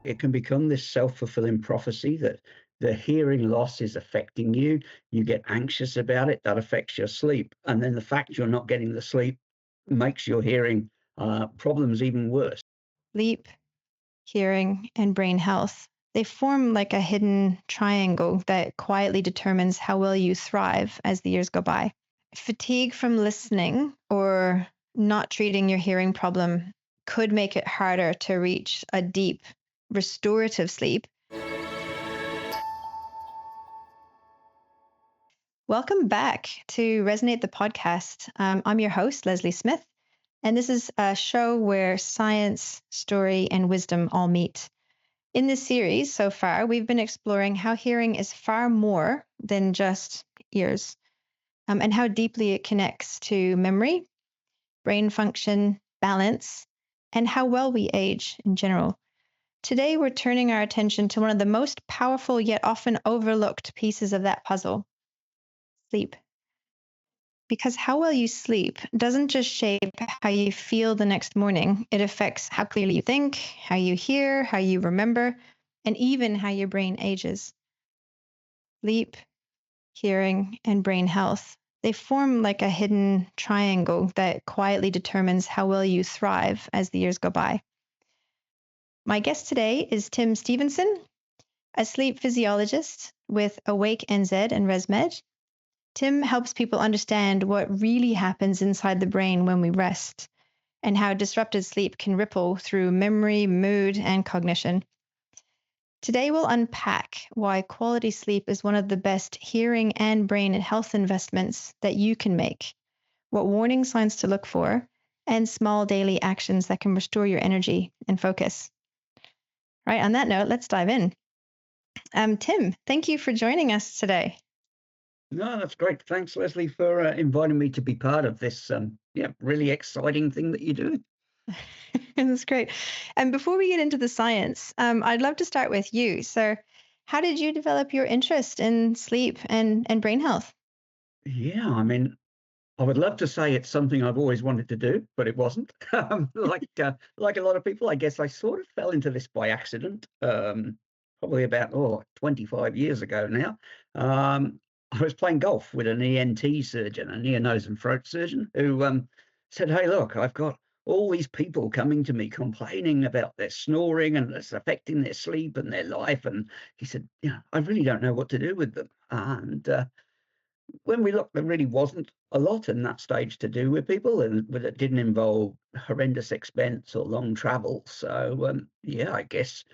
It can become this self-fulfilling prophecy that the hearing loss is affecting you. You get anxious about it. That affects your sleep. And then the fact you're not getting the sleep makes your hearing problems even worse. Sleep, hearing, and brain health. They form like a hidden triangle that quietly determines how well you thrive as the years go by. Fatigue from listening or not treating your hearing problem could make it harder to reach a deep, restorative sleep. Welcome back to Resonate the podcast. I'm your host, Lesleigh Smith, and this is a show where science, story, and wisdom all meet. In this series so far, we've been exploring how hearing is far more than just ears, and how deeply it connects to memory, brain function, balance, and how well we age in general. Today, we're turning our attention to one of the most powerful yet often overlooked pieces of that puzzle: sleep. Because how well you sleep doesn't just shape how you feel the next morning, it affects how clearly you think, how you hear, how you remember, and even how your brain ages. Sleep, hearing, and brain health. They form like a hidden triangle that quietly determines how well you thrive as the years go by. My guest today is Tim Stephenson, a sleep physiologist with Awake NZ and ResMed. Tim helps people understand what really happens inside the brain when we rest and how disrupted sleep can ripple through memory, mood, and cognition. Today, we'll unpack why quality sleep is one of the best hearing and brain health investments that you can make, what warning signs to look for, and small daily actions that can restore your energy and focus. Right, on that note, let's dive in. Tim, thank you for joining us today. No, that's great. Thanks, Leslie, for inviting me to be part of this really exciting thing that you do. That's great. And before we get into the science, I'd love to start with you. So, how did you develop your interest in sleep and brain health? Yeah, I mean, I would love to say it's something I've always wanted to do, but it wasn't. Like a lot of people, I guess I sort of fell into this by accident. Probably about 25 years ago now. I was playing golf with an ENT surgeon, an ear, nose, and throat surgeon, who said, "Hey, look, I've got all these people coming to me complaining about their snoring and it's affecting their sleep and their life." And he said, "Yeah, I really don't know what to do with them." And when we looked, there really wasn't a lot in that stage to do with people, and but it didn't involve horrendous expense or long travel. So, yeah, I guess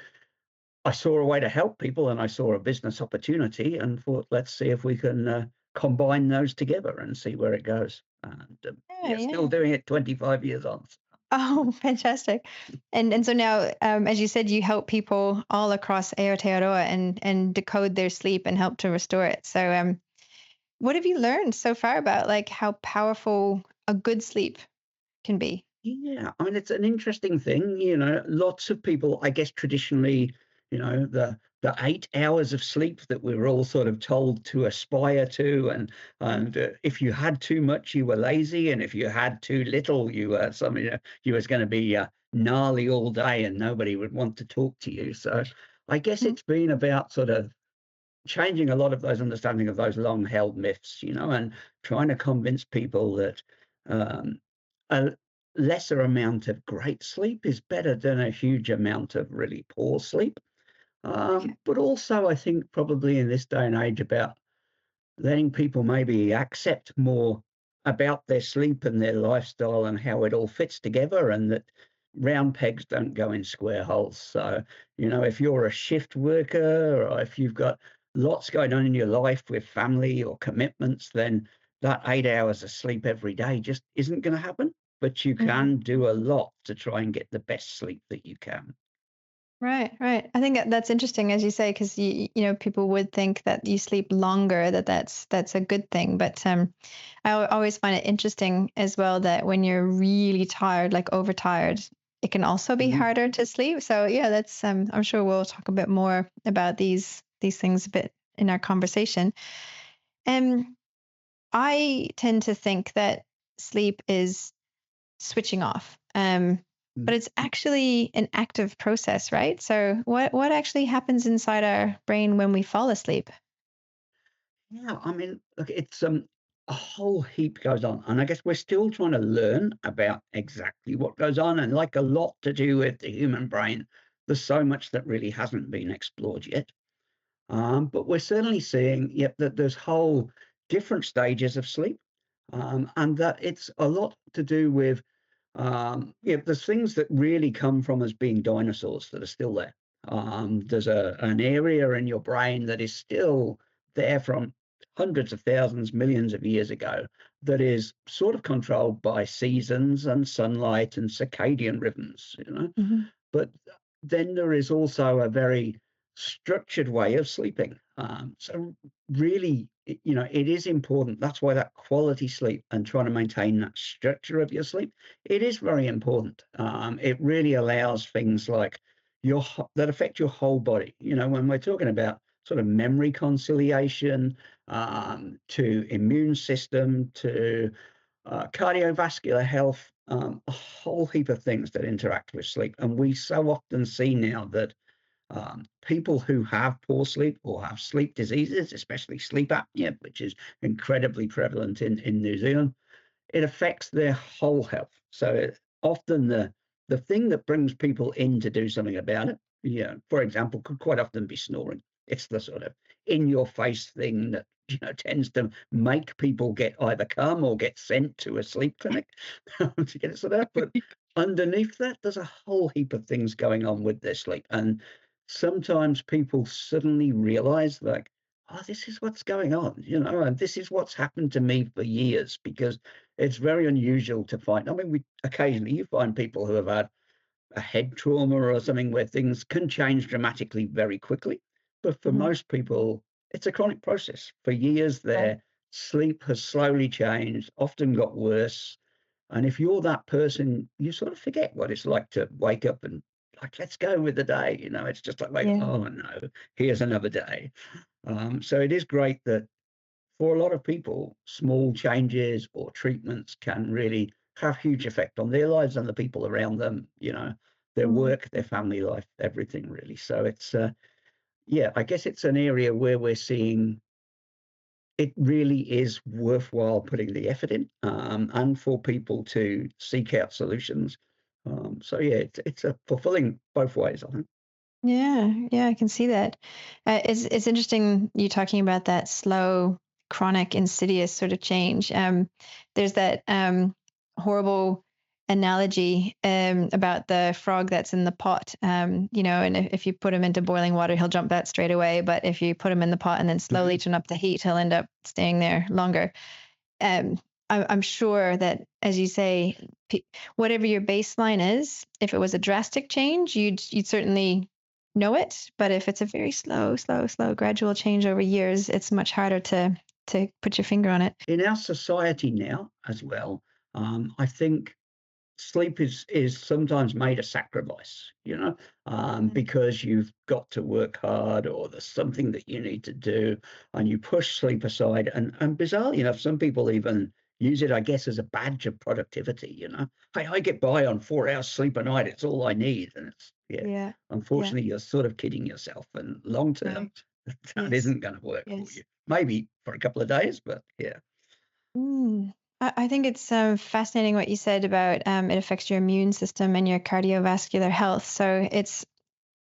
I saw a way to help people, and I saw a business opportunity, and thought, let's see if we can combine those together and see where it goes. And Yeah, yeah, still yeah. doing it 25 years on. Oh, fantastic. And so now, as you said, you help people all across Aotearoa and decode their sleep and help to restore it. So, what have you learned so far about like how powerful a good sleep can be? Yeah, I mean, it's an interesting thing, lots of people, I guess, traditionally, the 8 hours of sleep that we were all sort of told to aspire to, and if you had too much, you were lazy, and if you had too little, you were something, you was gonna be, gnarly all day and nobody would want to talk to you. So, I guess Mhm. it's been about sort of changing a lot of those understanding of those long-held myths, and trying to convince people that, um, a lesser amount of great sleep is better than a huge amount of really poor sleep. Okay. But also, I think probably in this day and age, about letting people maybe accept more about their sleep and their lifestyle and how it all fits together, and that round pegs don't go in square holes. So, if you're a shift worker or if you've got lots going on in your life with family or commitments, then that 8 hours of sleep every day just isn't going to happen. But you Mhm. can do a lot to try and get the best sleep that you can. Right, right. I think that's interesting, as you say, because people would think that you sleep longer, that's a good thing. But always find it interesting as well that when you're really tired, like overtired, it can also be Mhm. harder to sleep. So yeah, that's I'm sure we'll talk a bit more about these things a bit in our conversation. Um, I tend to think that sleep is switching off. but it's actually an active process, right? So what actually happens inside our brain when we fall asleep? Yeah, I mean, look, it's a whole heap goes on, and I guess we're still trying to learn about exactly what goes on, and like a lot to do with the human brain, there's so much that really hasn't been explored yet. But we're certainly seeing, yep, that there's whole different stages of sleep, and that it's a lot to do with, yeah, there's things that really come from us being dinosaurs that are still there. There's an area in your brain that is still there from hundreds of thousands, millions of years ago, that is sort of controlled by seasons and sunlight and circadian rhythms, you know. Hmm. But then there is also a very structured way of sleeping. So really, you know, it is important. That's why that quality sleep and trying to maintain that structure of your sleep, it is very important. It really allows things like that affect your whole body. You know, when we're talking about sort of memory conciliation, to immune system, to cardiovascular health, a whole heap of things that interact with sleep. And we so often see now that people who have poor sleep or have sleep diseases, especially sleep apnea, which is incredibly prevalent in New Zealand, it affects their whole health. So often the thing that brings people in to do something about it, yeah, for example, could quite often be snoring. It's the sort of in your face thing that tends to make people get either come or get sent to a sleep clinic to get it sorted out. But underneath that, there's a whole heap of things going on with their sleep, and sometimes people suddenly realize like, oh, this is what's going on, and this is what's happened to me for years because it's very unusual to find. I mean, we occasionally you find people who have had a head trauma or something where things can change dramatically very quickly. But for Hmm. most people, it's a chronic process. For years, Yeah. their sleep has slowly changed, often got worse. And if you're that person, you sort of forget what it's like to wake up and like, let's go with the day. It's just like, wait, Yeah. oh no, here's another day. So it is great that for a lot of people, small changes or treatments can really have huge effect on their lives and the people around them, their Mm. work, their family life, everything really. So it's, yeah, I guess it's an area where we're seeing it really is worthwhile putting the effort in, and for people to seek out solutions. So yeah, it's a fulfilling both ways, I think. Yeah, yeah, I can see that. It's interesting you talking about that slow, chronic, insidious sort of change. There's that horrible analogy about the frog that's in the pot. And if you put him into boiling water, he'll jump out straight away. But if you put him in the pot and then slowly Mhm. turn up the heat, he'll end up staying there longer. um, I'm sure that, as you say, whatever your baseline is, if it was a drastic change, you'd certainly know it. But if it's a very slow, slow, slow, gradual change over years, it's much harder to put your finger on it. In our society now as well, I think sleep is sometimes made a sacrifice, Mm. because you've got to work hard or there's something that you need to do, and you push sleep aside. And bizarrely enough, some people even use it, I guess, as a badge of productivity. Hey, I get by on 4 hours sleep a night. It's all I need, and it's yeah. Yeah. Yeah. Unfortunately, you're sort of kidding yourself, and long term, Right. that Yes. isn't going to work for Yes. you. Maybe for a couple of days, but yeah. Mm. I think it's fascinating what you said about it affects your immune system and your cardiovascular health. So it's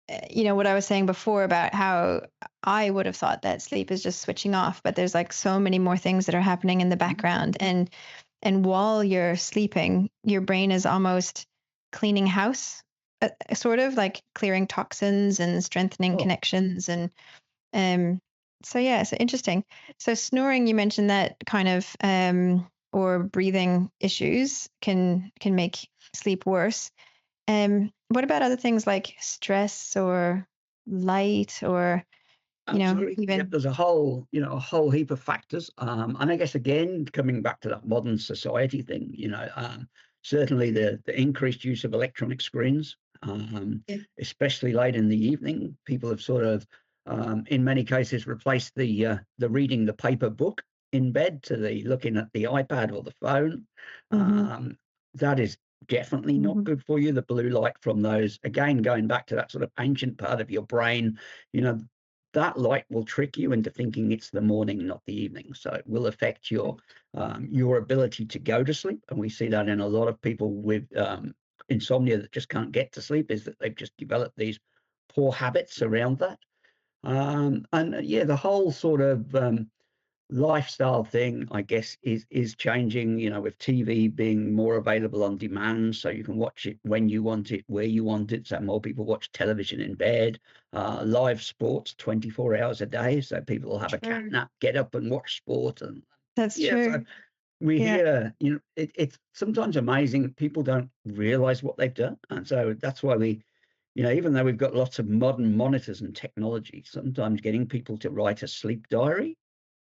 what I was saying before about how I would have thought that sleep is just switching off, but there's like so many more things that are happening in the Mhm. background. And while you're sleeping, your brain is almost cleaning house, sort of like clearing toxins and strengthening Oh, connections. And um, so yeah, so interesting. So snoring, you mentioned that kind of or breathing issues can make sleep worse. What about other things like stress or light or, absolutely. Yep, even. there's a whole heap of factors. And I guess again, coming back to that modern society thing, certainly the increased use of electronic screens, Yeah. especially late in the evening, people have sort of, in many cases, replaced the reading the paper book in bed to the looking at the iPad or the phone. Hmm. Um, that is definitely not Mhm. good for you. The blue light from those, again, going back to that sort of ancient part of your brain, you know, that light will trick you into thinking it's the morning, not the evening. So it will affect your ability to go to sleep. And we see that in a lot of people with insomnia that just can't get to sleep, is that they've just developed these poor habits around that. Yeah, the whole sort of lifestyle thing, I guess, is changing. You know, with TV being more available on demand, so you can watch it when you want it, where you want it. So more people watch television in bed. Live sports 24 hours a day, so people will have a cat True. nap, get up and watch sport, and That's yeah. So true. we Yeah. hear, it's sometimes amazing. People don't realize what they've done, and so that's why even though we've got lots of modern monitors and technology, sometimes getting people to write a sleep diary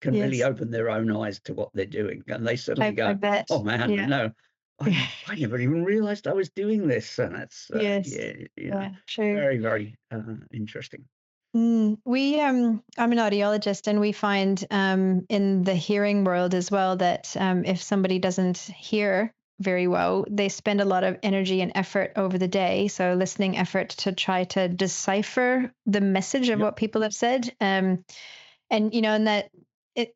can really Yes. open their own eyes to what they're doing, and they suddenly I go, "Oh, bet. man, Yeah. no, I never even realized I was doing this," and it's, Yes. yeah, Yeah, true. very, very, interesting. I'm an audiologist, and we find in the hearing world as well that if somebody doesn't hear very well, they spend a lot of energy and effort over the day. So, listening effort to try to decipher the message of Yep, what people have said. And that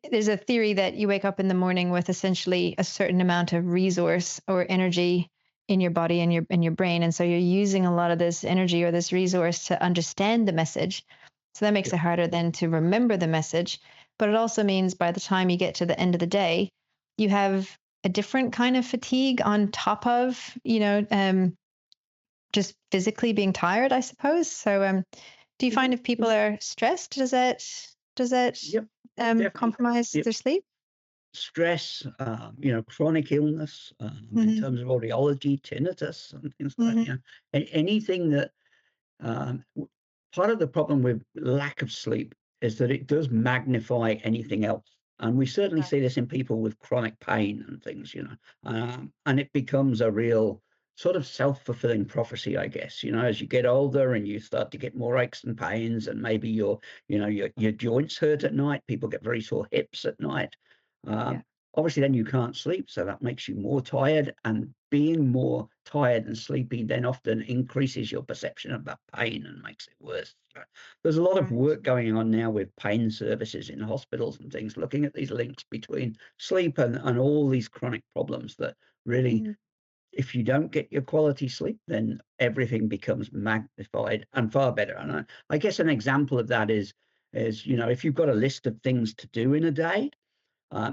there's a theory that you wake up in the morning with essentially a certain amount of resource or energy in your body and your brain, and so you're using a lot of this energy or this resource to understand the message. So that makes yep, it harder then to remember the message. But it also means by the time you get to the end of the day, you have a different kind of fatigue on top of, just physically being tired, I suppose. So, do you yeah, find if people are stressed, does that yep, definitely. compromise Yep. their sleep? Stress, chronic illness, in Hmm. terms of audiology, tinnitus, and things like that, Hmm. anything that part of the problem with lack of sleep is that it does magnify anything else. And we certainly Right. see this in people with chronic pain and things, and it becomes a real sort of self-fulfilling prophecy, I guess, as you get older and you start to get more aches and pains, and maybe your joints hurt at night. People get very sore hips at night. Yeah. Obviously, then you can't sleep, so that makes you more tired, and being more tired and sleepy then often increases your perception of that pain and makes it worse. So there's a lot of Right. work going on now with pain services in hospitals and things, looking at these links between sleep and all these chronic problems that really, Mhm. if you don't get your quality sleep, then everything becomes magnified and far better. And I guess an example of that is if you've got a list of things to do in a day,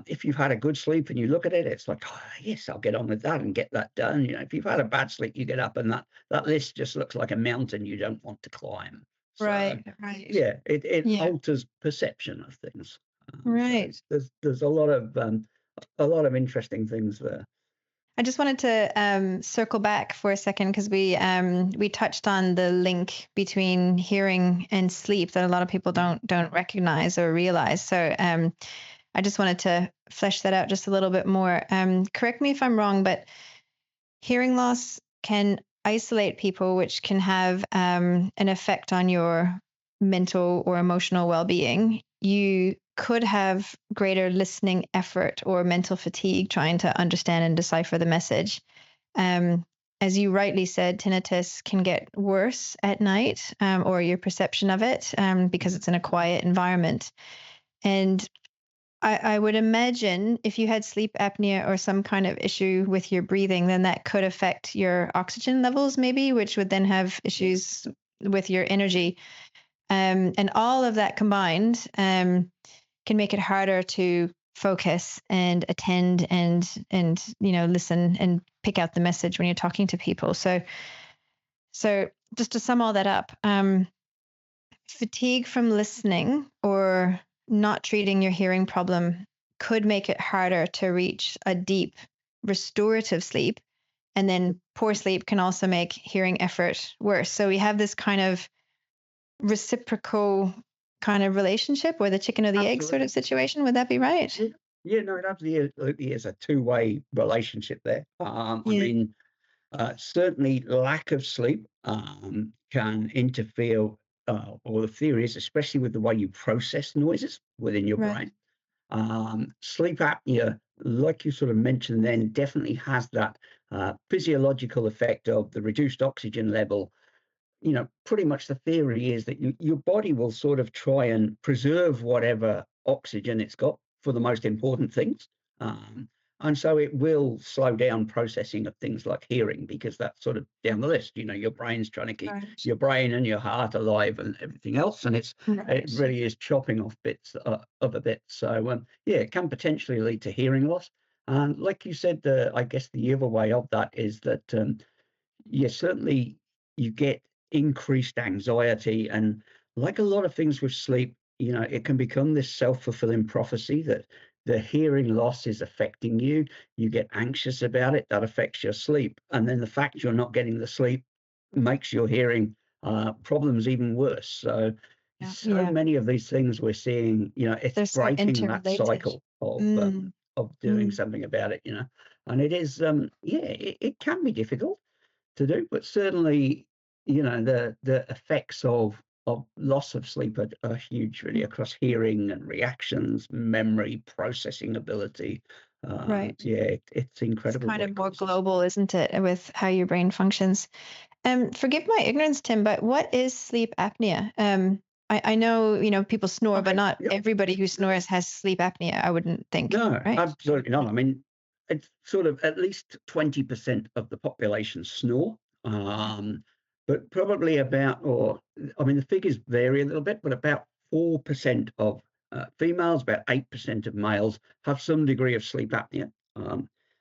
if you've had a good sleep and you look at it, it's like, oh, yes, I'll get on with that and get that done. If you've had a bad sleep, you get up and that list just looks like a mountain you don't want to climb. So, Right. Right. yeah, it Yeah. alters perception of things. So Right. there's a lot of interesting things there. I just wanted to circle back for a second because we touched on the link between hearing and sleep that a lot of people don't recognize or realize. So I just wanted to flesh that out just a little bit more. Correct me if I'm wrong, but hearing loss can isolate people, which can have an effect on your mental or emotional well-being. You could have greater listening effort or mental fatigue trying to understand and decipher the message. Um, as you rightly said, tinnitus can get worse at night, or your perception of it, because it's in a quiet environment. And I would imagine if you had sleep apnea or some kind of issue with your breathing, then that could affect your oxygen levels, maybe, which would then have Yeah, issues with your energy. And all of that combined can make it harder to focus and attend and listen and pick out the message when you're talking to people. So just to sum all that up, fatigue from listening or not treating your hearing problem could make it harder to reach a deep restorative sleep. And then poor sleep can also make hearing effort worse. So we have this kind of reciprocal kind of relationship or the chicken or the egg sort of absolutely. situation. Would that be right? Yeah, yeah, no, it absolutely is a two-way relationship there. I Yeah. mean, certainly, lack of sleep can interfere, or the theory is, especially with the way you process noises within your Right. brain. Sleep apnea, like you sort of mentioned, then definitely has that. physiological effect of the reduced oxygen level. Pretty much the theory is that your body will sort of try and preserve whatever oxygen it's got for the most important things. Um, and so it will slow down processing of things like hearing, because that's sort of down the list. Your brain's trying to keep Right. your brain and your heart alive and everything else. And it Right. really is chopping off bits of a bit. So, yeah, it can potentially lead to hearing loss. And like you said, I guess the other way of that is that, yeah, certainly you get increased anxiety. And like a lot of things with sleep, it can become this self-fulfilling prophecy that the hearing loss is affecting you. You get anxious about it, that affects your sleep. And then the fact you're not getting the sleep makes your hearing problems even worse. So, Yeah. so Yeah. many of these things we're seeing, it's They're so breaking that interrelated. cycle of Mm, doing mm, something about it. And it is, yeah, it can be difficult to do, but certainly, the effects of loss of sleep are huge, really, mm. across hearing and reactions, memory, processing ability. Right. Yeah, it's It's incredible kind what of it more causes. global, isn't it, with how your brain functions? Forgive my ignorance, Tim, but what is sleep apnea? I know, people snore, but Okay, not yeah. everybody who snores has sleep apnea, I wouldn't think, No, right? absolutely not. I mean, it's sort of at least 20% of the population snore, um, but probably about, or I mean, the figures vary a little bit, but about 4% of females, about 8% of males have some degree of sleep apnea.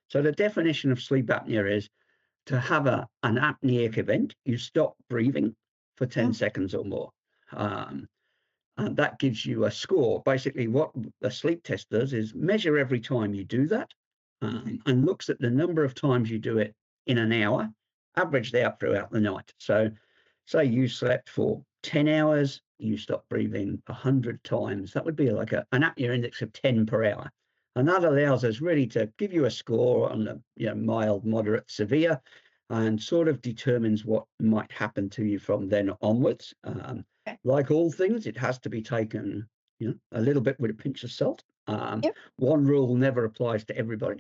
So the definition of sleep apnea is to have an apneic event. You stop breathing for 10 Oh, seconds or more. Um, and that gives you a score. Basically, what a sleep test does is measure every time you do that, okay. and looks at the number of times you do it in an hour, averaged out throughout the night. So, say you slept for 10 hours, you stop breathing 100 times. That would be like an apnea index of 10 per hour. And that allows us really to give you a score on the mild, moderate, severe, and sort of determines what might happen to you from then onwards. Okay. Like all things, it has to be taken, a little bit with a pinch of salt. Yep. One rule never applies to everybody.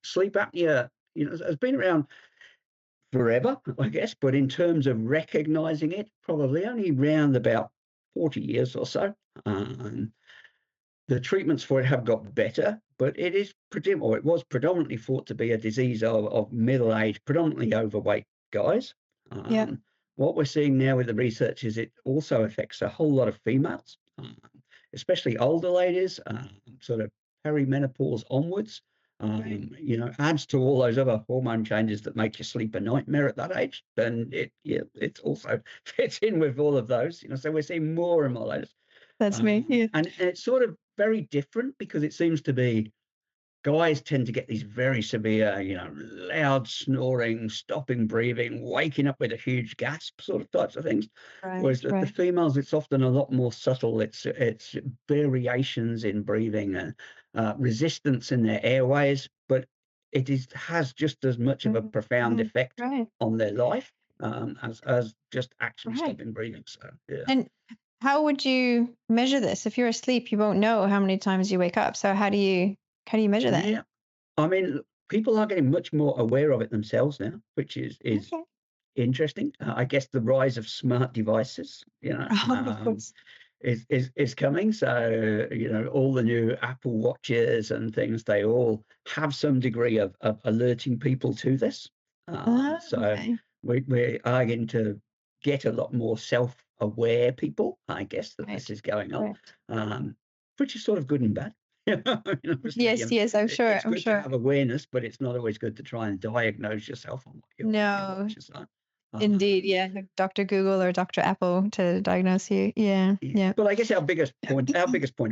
Sleep apnea, has been around forever, I guess, but in terms of recognizing it, probably only around about 40 years or so. Um, the treatments for it have got better, but it was predominantly thought to be a disease of middle-aged, predominantly overweight guys. Yep. Um, what we're seeing now with the research is it also affects a whole lot of females, especially older ladies, sort of perimenopause onwards. Right. Adds to all those other hormone changes that make your sleep a nightmare at that age. Then it also fits in with all of those. So we're seeing more and more ladies. That's me. Yeah. And it's sort of very different, because it seems to be guys tend to get these very severe, loud snoring, stopping breathing, waking up with a huge gasp sort of types of things. Whereas Right. the Right. females, it's often a lot more subtle. It's variations in breathing and resistance in their airways, but has just as much of a Mm, profound mm, effect right. on their life, as just actually Right. stopping breathing. So yeah. And how would you measure this? If you're asleep, you won't know how many times you wake up. So how do you measure that? Yeah. I mean, people are getting much more aware of it themselves now, which is Okay. interesting. I guess the rise of smart devices, Oh, of course. is coming. So all the new Apple Watches and things, they all have some degree of alerting people to this. Ah, So okay. we are going to get a lot more self-aware people, I guess, that this Right. is going on, Right. um, which is sort of good and bad. Obviously, Yes, yes, I'm sure. it's I'm good to sure. have awareness, but it's not always good to try and diagnose yourself on what your No, watches are. indeed. Um, Yeah. Like Dr. Google or Dr. Apple to diagnose you. Yeah. yeah. Yeah. But I guess our biggest point of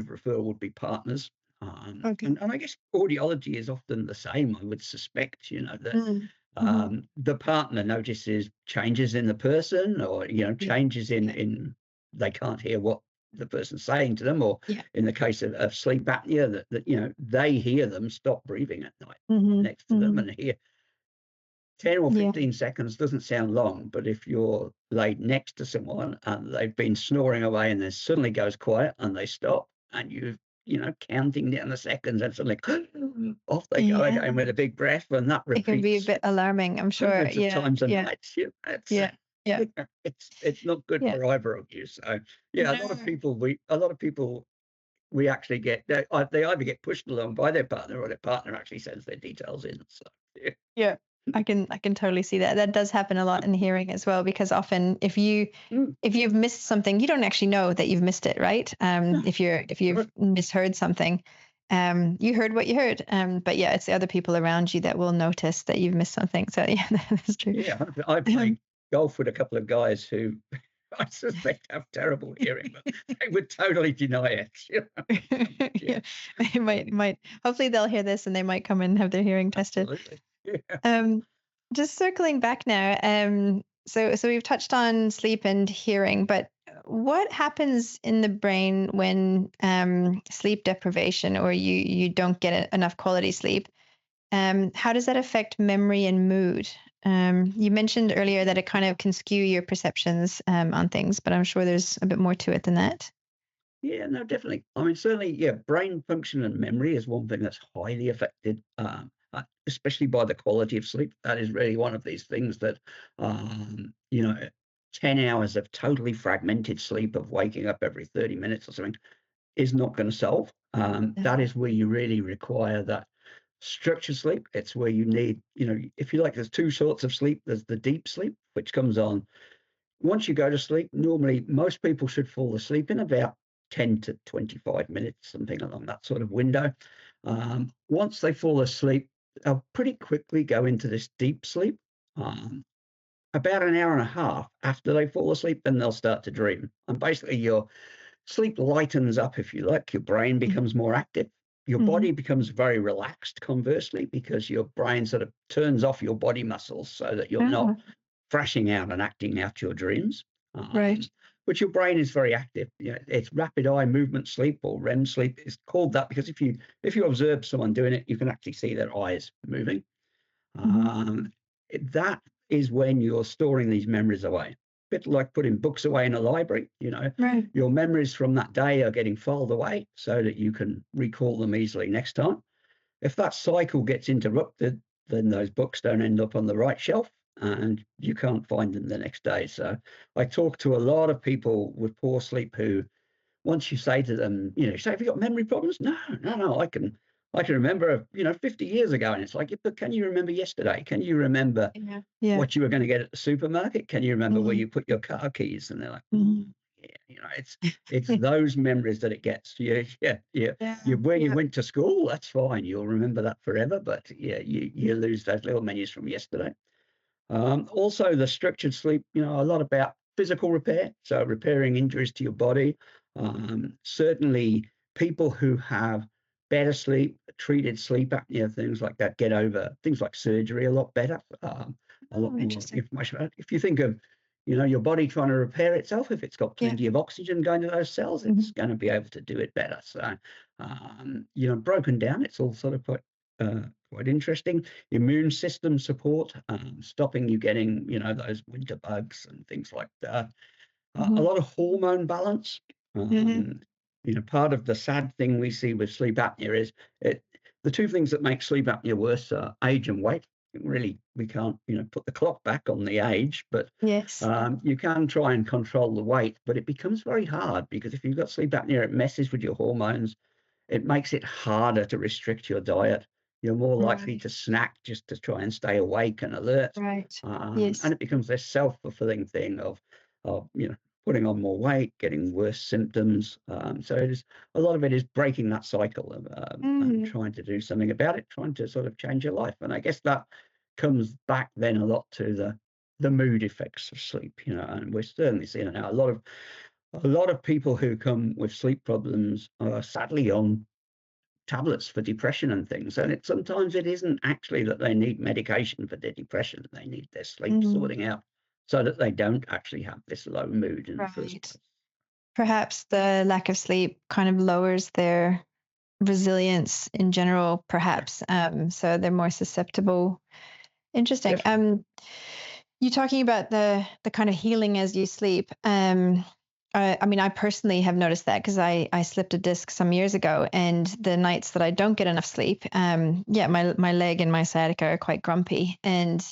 referral would be partners. Okay. And I guess audiology is often the same. I would suspect, that Mm. Hmm. the partner notices changes in the person, or Yeah. changes in Yeah. they can't hear what the person's saying to them, or Yeah. in the case of sleep apnea, that they hear them stop breathing at night Hmm. next to them, Hmm. and hear 10 or Yeah. 15 seconds doesn't sound long, but if you're laid next to someone and they've been snoring away and then suddenly goes quiet and they stop, and counting down the seconds and suddenly off they go Yeah. again with a big breath, and that It can be a repeats bit alarming, I'm sure. hundreds of Yeah. times a Yeah. night. It's Yeah. Yeah. it's not good Yeah. for either of you. So yeah, No. a lot of people we actually get they either get pushed along by their partner or their partner actually sends their details in. So yeah. Yeah. I can totally see that. That does happen a lot in hearing as well, because often Mm, if you've missed something, you don't actually know that you've missed it, right? no, If you've correct. misheard something, you heard what you heard. But yeah, it's the other people around you that will notice that you've missed something. So yeah, that's true. Yeah, I Um, played golf with a couple of guys who I suspect have terrible hearing, but they would totally deny it. Yeah, yeah, they might. Hopefully, they'll hear this and they might come and have their hearing tested. absolutely. Yeah. Um, just circling back now. So we've touched on sleep and hearing, but what happens in the brain when sleep deprivation, or you don't get enough quality sleep? How does that affect memory and mood? You mentioned earlier that it kind of can skew your perceptions on things, but I'm sure there's a bit more to it than that. Yeah, no, definitely. I mean, certainly, yeah, brain function and memory is one thing that's highly affected, especially by the quality of sleep. That is really one of these things that, um, you know, 10 hours of totally fragmented sleep of waking up every 30 minutes or something is not going to solve. That No. is where you really require that structured sleep. It's where you need, if you like, there's two sorts of sleep. There's the deep sleep, which comes on once you go to sleep. Normally, most people should fall asleep in about 10 to 25 minutes, something along that sort of window. Once they fall asleep, they'll pretty quickly go into this deep sleep. Um, about an hour and a half after they fall asleep, then they'll start to dream. And basically, your sleep lightens up, if you like. Your brain becomes more active. Your Mm-hmm. body becomes very relaxed, conversely, because your brain sort of turns off your body muscles so that you're not Oh, thrashing out and acting out your dreams. right. But your brain is very active. It's rapid eye movement sleep, or REM sleep. It's called that because if you observe someone doing it, you can actually see their eyes moving. Mm-hmm. Um, that is when you're storing these memories away. A bit like putting books away in a library. Right. Your memories from that day are getting filed away so that you can recall them easily next time. If that cycle gets interrupted, then those books don't end up on the right shelf and you can't find them the next day. So I talk to a lot of people with poor sleep who, once you say to them, say, have you got memory problems? No, no, no. I can remember, 50 years ago. And it's like, yeah, but can you remember yesterday? Can you remember Yeah. Yeah. what you were going to get at the supermarket? Can you remember where Mm-hmm. you put your car keys? And they're like, Mm-hmm. yeah, it's those memories that it gets. Yeah, yeah, yeah. Yeah. Where you Yeah. went to school, that's fine. You'll remember that forever. But yeah, you lose those little menus from yesterday. Also, the structured sleep, a lot about physical repair, so repairing injuries to your body. Certainly, people who have better sleep, treated sleep apnea, things like that, get over things like surgery a lot better, a lot Oh, more interesting. information. If you think of, your body trying to repair itself, if it's got Yeah. plenty of oxygen going to those cells, Mm-hmm. it's going to be able to do it better. So, broken down, it's all sort of quite interesting. Immune system support, stopping you getting, those winter bugs and things like that. A Mm-hmm. lot of hormone balance. Mm-hmm. Part of the sad thing we see with sleep apnea is the two things that make sleep apnea worse are age and weight. Really, we can't, put the clock back on the age, but Yes. you can try and control the weight, but it becomes very hard because if you've got sleep apnea, it messes with your hormones. It makes it harder to restrict your diet. You're more likely Right. to snack just to try and stay awake and alert. Right. And Yes. it becomes this self-fulfilling thing of putting on more weight, getting worse symptoms. So it is a lot of it is breaking that cycle of and Mm. trying to do something about it, trying to sort of change your life. And I guess that comes back then a lot to the mood effects of sleep, and we're certainly seeing it now. A lot of people who come with sleep problems are sadly on tablets for depression and things, and sometimes it isn't actually that they need medication for their depression. They need their sleep Mm. sorting out so that they don't actually have this low mood in the first Right. place. Perhaps the lack of sleep kind of lowers their resilience in general, Yeah, perhaps. So they're more susceptible. Interesting. definitely. You talking about the kind of healing as you sleep. I mean, I personally have noticed that because I slipped a disc some years ago, and the nights that I don't get enough sleep, yeah, my leg and my sciatica are quite grumpy. And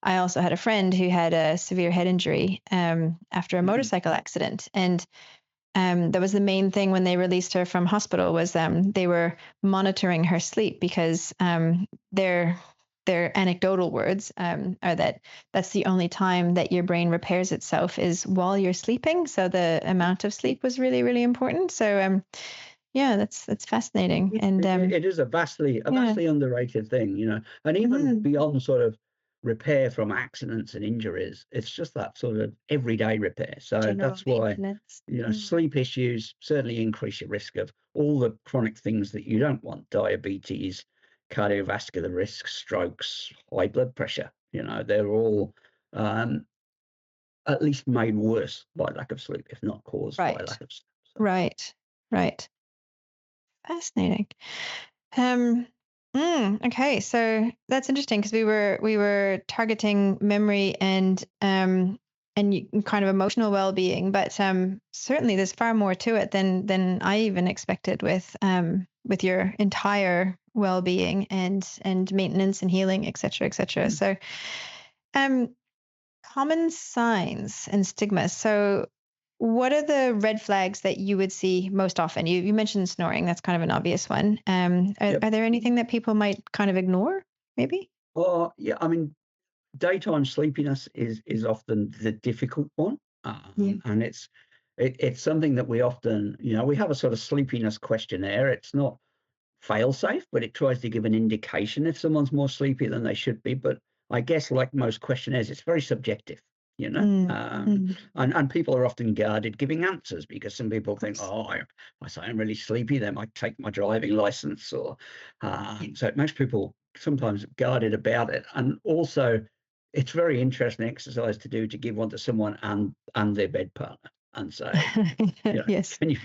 I also had a friend who had a severe head injury after a Mm, motorcycle accident, and that was the main thing when they released her from hospital was they were monitoring her sleep because their anecdotal words are that that's the only time that your brain repairs itself is while you're sleeping. So the amount of sleep was really, really important. So yeah, that's fascinating. And it is a yeah, vastly underrated thing, and even hmm beyond sort of repair from accidents and injuries, it's just that sort of everyday repair. So general that's why, maintenance. Mm. sleep issues certainly increase your risk of all the chronic things that you don't want: diabetes, cardiovascular risk, strokes, high blood pressure. They're all um, at least made worse by lack of sleep, if not caused by Right, lack of sleep. So, right, right. Fascinating. Um, okay, so that's interesting because we were targeting memory and kind of emotional well-being, but certainly there's far more to it than I even expected with your entire well-being and maintenance and healing, et cetera, et cetera. mm, So um, common signs and stigmas. So what are the red flags that you would see most often? You mentioned snoring. That's kind of an obvious one. yep. Are there anything that people might kind of ignore, maybe? Yeah, I mean, daytime sleepiness is often the difficult one, Yeah. and it's something that we often, we have a sort of sleepiness questionnaire. It's not fail safe, but it tries to give an indication if someone's more sleepy than they should be. But I guess, like most questionnaires, it's very subjective, Mm, mm, and people are often guarded giving answers because some people of think, course. oh, if I say I'm really sleepy, they might take my driving license, or Yeah. so it makes people sometimes guarded about it. And also, it's very interesting exercise to do to give one to someone and their bed partner and say, Yes. can you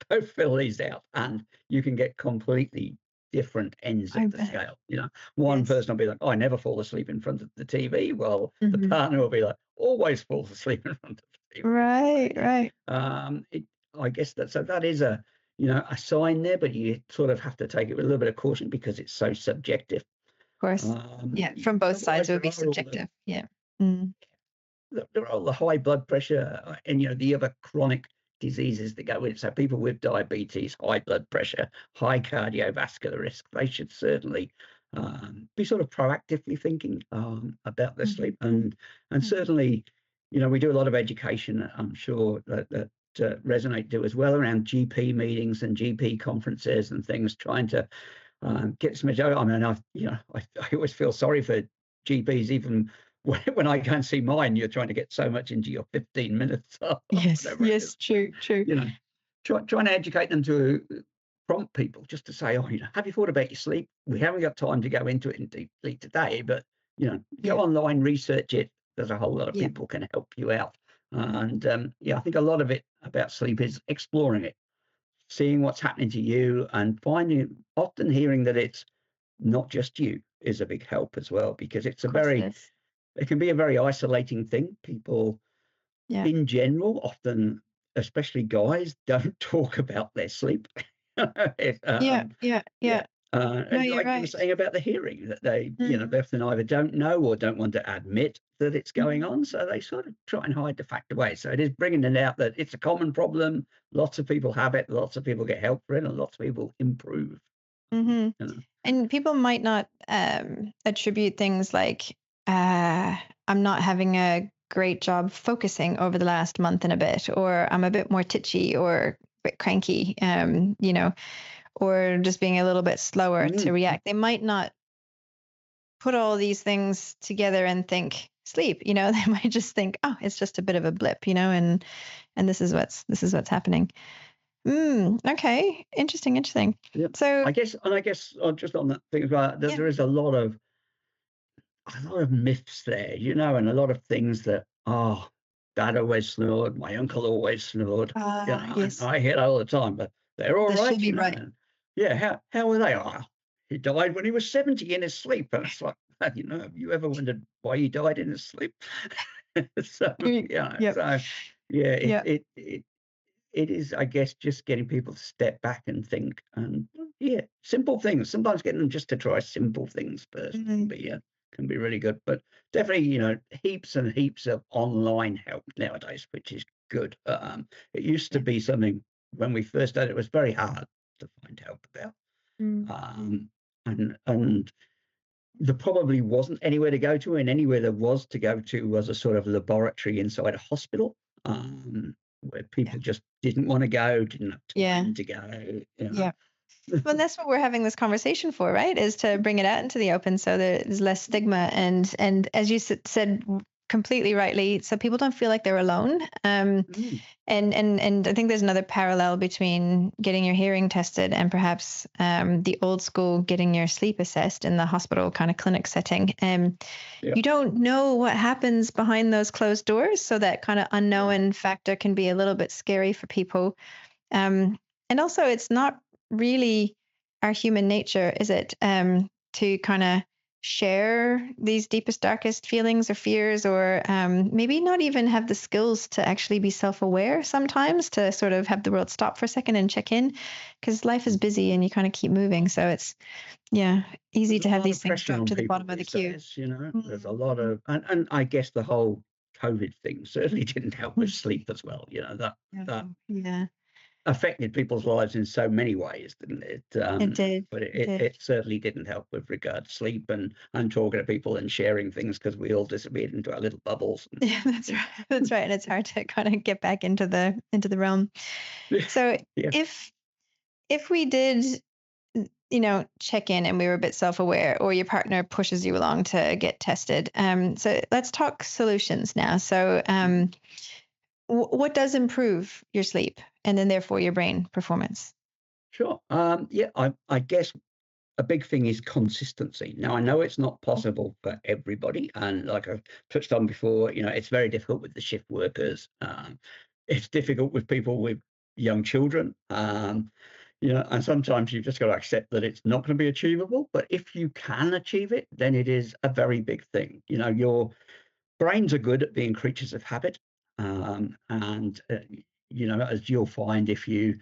both fill these out? And you can get completely different ends I of the bet. scale. One Yes. person will be like, "Oh, I never fall asleep in front of the TV." Well, the Hmm. partner will be like, "Always falls asleep in front of the TV." Right, right. It, I guess that is a sign there, but you sort of have to take it with a little bit of caution because it's so subjective. Of course. Yeah, from both sides Otherwise, it would there be are all the subjective. Yeah. Mm, there are all the high blood pressure and the other chronic diseases that go with it. So people with diabetes, high blood pressure, high cardiovascular risk, they should certainly be sort of proactively thinking about their mhm, sleep. And mhm. certainly, we do a lot of education. I'm sure that Resonate do as well around GP meetings and GP conferences and things, trying to get some. I mean, I always feel sorry for GPs, even when I go and see mine. You're trying to get so much into your 15 minutes or Yes, whatever it yes, is. true, true. You know, trying to educate them to prompt people just to say, oh, have you thought about your sleep? We haven't got time to go into it in deeply today, but go Yeah, online, research it. There's a whole lot of yeah, people can help you out. And yeah, I think a lot of it about sleep is exploring it, seeing what's happening to you, and often hearing that it's not just you is a big help as well, because of course it is. it can be a very isolating thing. People Yeah, in general, often, especially guys, don't talk about their sleep. It, yeah, yeah, yeah. yeah. No, And you're like you were right. saying about the hearing, that Mm, they often either don't know or don't want to admit that it's going mhm, on. So they sort of try and hide the fact away. So it is bringing it out that it's a common problem. Lots of people have it. Lots of people get help for it, and lots of people improve. mhm. You know. And people might not attribute things like, uh, I'm not having a great job focusing over the last month and a bit, or I'm a bit more titchy or a bit cranky, or just being a little bit slower to Mm, react. They might not put all these things together and think sleep, they might just think, oh, it's just a bit of a blip, and this is what's happening. Okay. Interesting, interesting. yeah. So I guess just on that thing about that, yeah. there is a lot of myths there, and a lot of things that, oh, dad always snored, my uncle always snored, and Yes. I hear that all the time, but they're all This should right, be right. and yeah, how were they? Oh, he died when he was 70 in his sleep. And it's like, have you ever wondered why he died in his sleep? So, Yep. so yeah, Yep. it is, I guess, just getting people to step back and think, and yeah, simple things. Sometimes getting them just to try simple things first Mhm. can be really good. But definitely, heaps and heaps of online help nowadays, which is good. It used to Yeah. be something when we first started, it was very hard to find help about. Mm. Um, and there probably wasn't anywhere to go to, and anywhere there was to go to was a sort of laboratory inside a hospital, where Yeah. people just didn't want to go, didn't have Yeah. time to go. Yeah. Well, that's what we're having this conversation for, right? Is to bring it out into the open so that there's less stigma and as you said completely rightly, so people don't feel like they're alone. Mm, And I think there's another parallel between getting your hearing tested and perhaps the old school getting your sleep assessed in the hospital kind of clinic setting. yeah, You don't know what happens behind those closed doors, so that kind of yeah. unknown factor can be a little bit scary for people. Um, and also, it's not really our human nature, is it, to kind of share these deepest, darkest feelings or fears, or maybe not even have the skills to actually be self aware sometimes, to sort of have the world stop for a second and check in, because life is busy and you kind of keep moving. So it's, yeah, easy There's to a have lot these of things pressure drop on to the people bottom of the these queue. days. There's a lot Mm-hmm. of, and I guess the whole COVID thing certainly didn't help with sleep as well. That Yeah, affected people's lives in so many ways, didn't it? it did. But It did. it certainly didn't help with regard to sleep and talking to people and sharing things, because we all disappeared into our little bubbles. Yeah, that's right. That's right. And it's hard to kind of get back into the realm. So Yeah, if we did, check in and we were a bit self-aware, or your partner pushes you along to get tested. So let's talk solutions now. So what does improve your sleep and then therefore your brain performance? sure. Yeah, I guess a big thing is consistency. Now, I know it's not possible for everybody, and like I've touched on before, it's very difficult with the shift workers. It's difficult with people with young children. And sometimes you've just got to accept that it's not going to be achievable. But if you can achieve it, then it is a very big thing. Your brains are good at being creatures of habit, and as you'll find, if you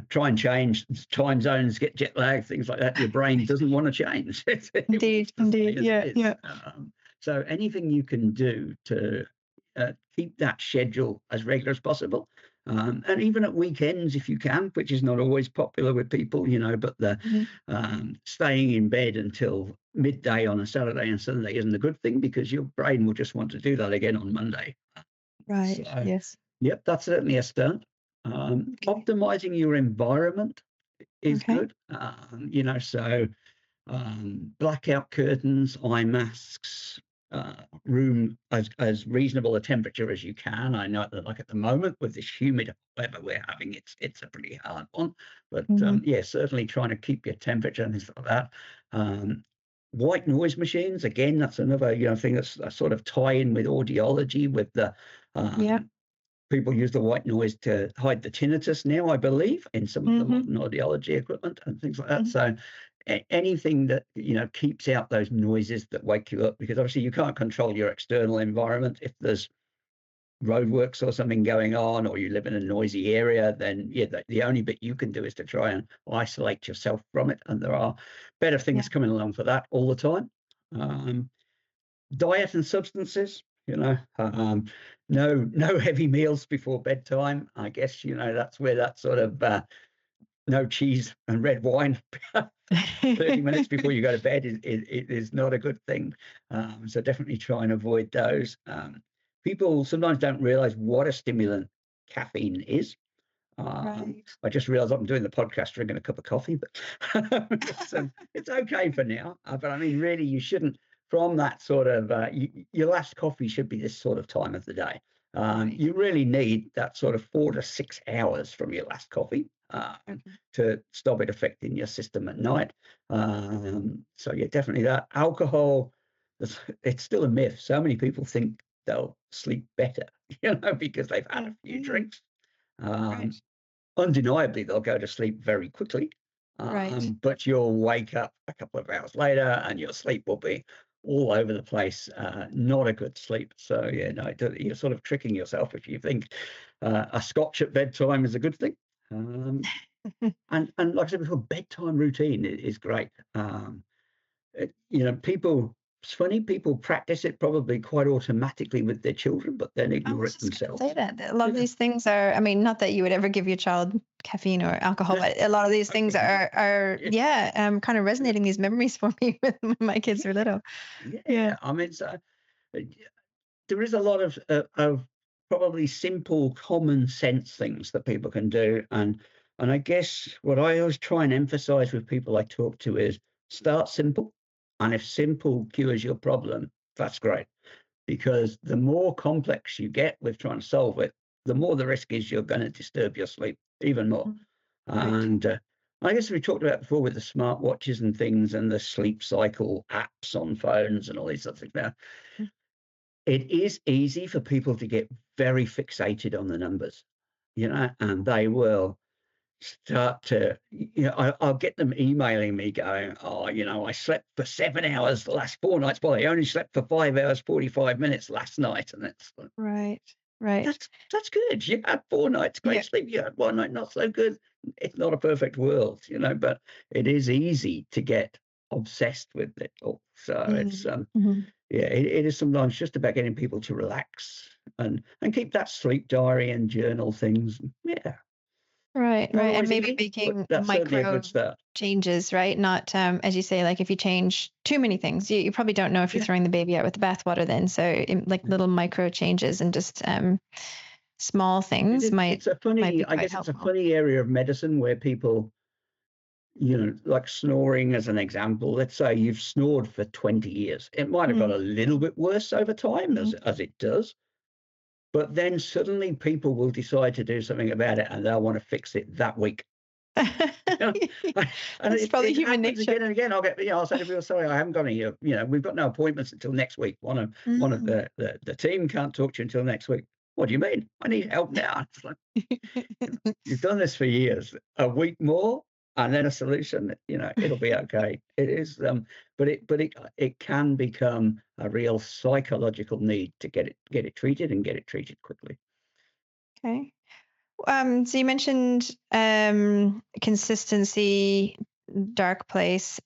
try and change time zones, get jet lag, things like that, your brain doesn't want to change. It wants Indeed, to stay indeed. as it Yeah, is. yeah. So anything you can do to keep that schedule as regular as possible, and even at weekends if you can, which is not always popular with people, but the Mhm. staying in bed until midday on a Saturday and Sunday isn't a good thing, because your brain will just want to do that again on Monday. Right. So, Yes. yep, that's certainly a start. Okay. Optimizing your environment is Okay. good. So blackout curtains, eye masks, room as reasonable a temperature as you can. I know that, like at the moment with this humid weather we're having, it's a pretty hard one. But Hmm. yeah, certainly trying to keep your temperature and things like that. Um, White noise machines, again, that's another thing that's a sort of tie in with audiology, with the Yeah. people use the white noise to hide the tinnitus now, I believe, in some of the Hmm. modern audiology equipment and things like that. Hmm. So anything that keeps out those noises that wake you up, because obviously you can't control your external environment. If there's roadworks or something going on, or you live in a noisy area, then yeah, the only bit you can do is to try and isolate yourself from it. And there are better Yeah. things coming along for that all the time. Um, Diet and substances, no heavy meals before bedtime. I guess that's where that sort of no cheese and red wine 30 minutes before you go to bed is not a good thing. So definitely try and avoid those. People sometimes don't realize what a stimulant caffeine is. Right. I just realized I'm doing the podcast drinking a cup of coffee, but it's okay for now. But I mean, really, you shouldn't. From that sort of, your last coffee should be this sort of time of the day. Right. You really need that sort of 4 to 6 hours from your last coffee Okay. to stop it affecting your system at night. So yeah, definitely that. Alcohol, it's still a myth. So many people think they'll sleep better, because they've had Yeah. a few Yeah. drinks. Right. Um, Undeniably, they'll go to sleep very quickly, Right. but you'll wake up a couple of hours later and your sleep will be all over the place, not a good sleep. So yeah, no, you're sort of tricking yourself if you think a scotch at bedtime is a good thing. Um, and like I said before, bedtime routine is great. People. It's funny, people practice it probably quite automatically with their children, but then I ignore was it just going to say themselves. that a lot of Yeah. these things are, I mean, not that you would ever give your child caffeine or alcohol, but a lot of these things Hopefully not. are Yeah. yeah, kind of Yeah. resonating these memories for me when my kids were Yeah. little. Yeah. Yeah. I mean, uh, there is a lot of probably simple common sense things that people can do, and I guess what I always try and emphasize with people I talk to is start simple, and if simple cures your problem, that's great, because the more complex you get with trying to solve it, the more the risk is you're going to disturb your sleep even more. Mm. Right. And I guess we talked about before with the smartwatches and things and the sleep cycle apps on phones and all these sorts of things. Now, Mm. it is easy for people to get very fixated on the numbers, and they will start to, I'll get them emailing me going, oh, I slept for 7 hours the last 4 nights. Well, I only slept for 5 hours, 45 minutes last night. And it's like, Right. Right. that's good. You had 4 nights great Yeah. sleep. You had one night not so good. It's not a perfect world, but it is easy to get obsessed with it all. So it's, Mm. Hmm. yeah, it is sometimes just about getting people to relax and keep that sleep diary and journal things. Yeah, Right, not right. And always maybe easy, but making that's certainly a good micro start. changes, right? Not, as you say, like if you change too many things, you probably don't know if you're Yeah, throwing the baby out with the bathwater then. So like yeah. little micro changes and just small It things is. It's a might funny. be I quite guess it's a helpful. funny area of medicine where people, like snoring as an example. Let's say you've snored for 20 years. It might have got a little bit worse over time Mm-hmm. as it does, but then suddenly people will decide to do something about it and they'll want to fix it that week. You know, and That's probably it human happens nature. again and again. I'll say to people, "Sorry, I haven't got any. We've got no appointments until next week. One of Mm. the team can't talk to you until next week. What do you mean? I need help now." It's like, you've done this for years. A week more, and then a solution. It'll be okay. It is, but it can become a real psychological need to get it treated and get it treated quickly. Okay. So you mentioned consistency, dark place,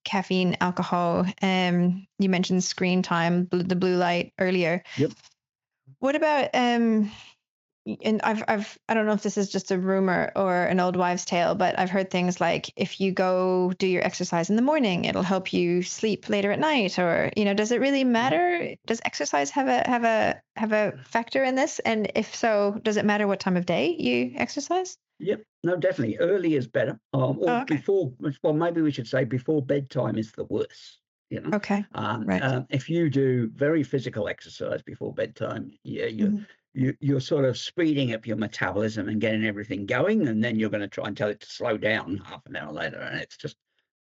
caffeine, alcohol. You mentioned screen time, the blue light earlier. Yep. What about and I don't know if this is just a rumor or an old wives' tale, but I've heard things like if you go do your exercise in the morning, it'll help you sleep later at night. Or does it really matter? Does exercise have a factor in this? And if so, does it matter what time of day you exercise? Yep. No, definitely. Early is better. Or Oh, okay. before, well, maybe we should say before bedtime is the worst. Okay. Right. If you do very physical exercise before bedtime, yeah, Hmm. you're sort of speeding up your metabolism and getting everything going, and then you're going to try and tell it to slow down half an hour later, and it's just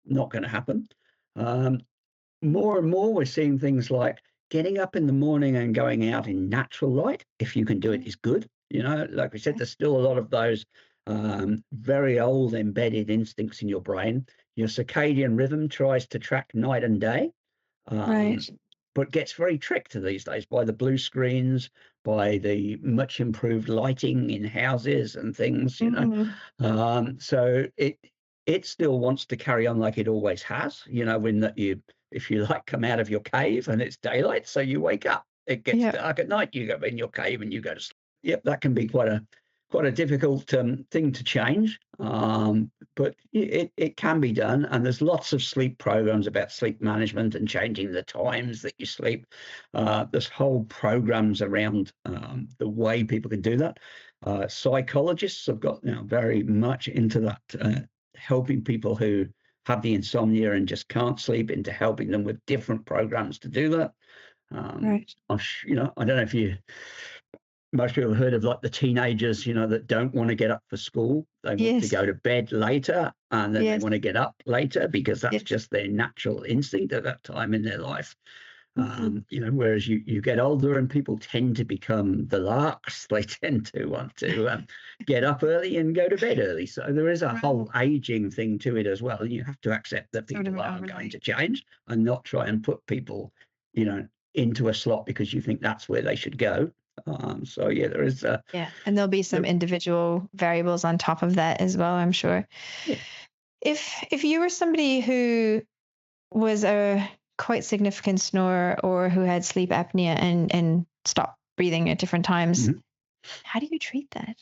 not going to happen. Um, More and more, we're seeing things like getting up in the morning and going out in natural light, if you can do it, is good. Like we said, Okay. there's still a lot of those very old embedded instincts in your brain. Your circadian rhythm tries to track night and day, um, Right. but gets very tricked these days by the blue screens, by the much improved lighting in houses and things. Mm. So it still wants to carry on like it always has. When that you if you like come out of your cave and it's daylight, so you wake up. It gets Yeah. dark at night. You go in your cave and you go to sleep. Yep, that can be quite a difficult thing to change, but it can be done. And there's lots of sleep programs about sleep management and changing the times that you sleep. There's whole programs around the way people can do that. Psychologists have got now very much into that, helping people who have the insomnia and just can't sleep into helping them with different programs to do that. Right. I don't know if most people have heard of like the teenagers, that don't want to get up for school. They want to Yes. go to bed later and then they Yes. want to get up later because that's Yes. just their natural instinct at that time in their life. Mhm. Whereas you get older and people tend to become the larks. They tend to want to get up early and go to bed early. So there is a Right. whole aging thing to it as well. And you have to accept that Sort of people an are going overlay. to change and not try and put people, you know, into a slot because you think that's where they should go. So yeah, there is Yeah. And there'll be some there, individual variables on top of that as well, I'm sure. yeah. If you were somebody who was a quite significant snorer or who had sleep apnea and stopped breathing at different times, Mhm. how do you treat that?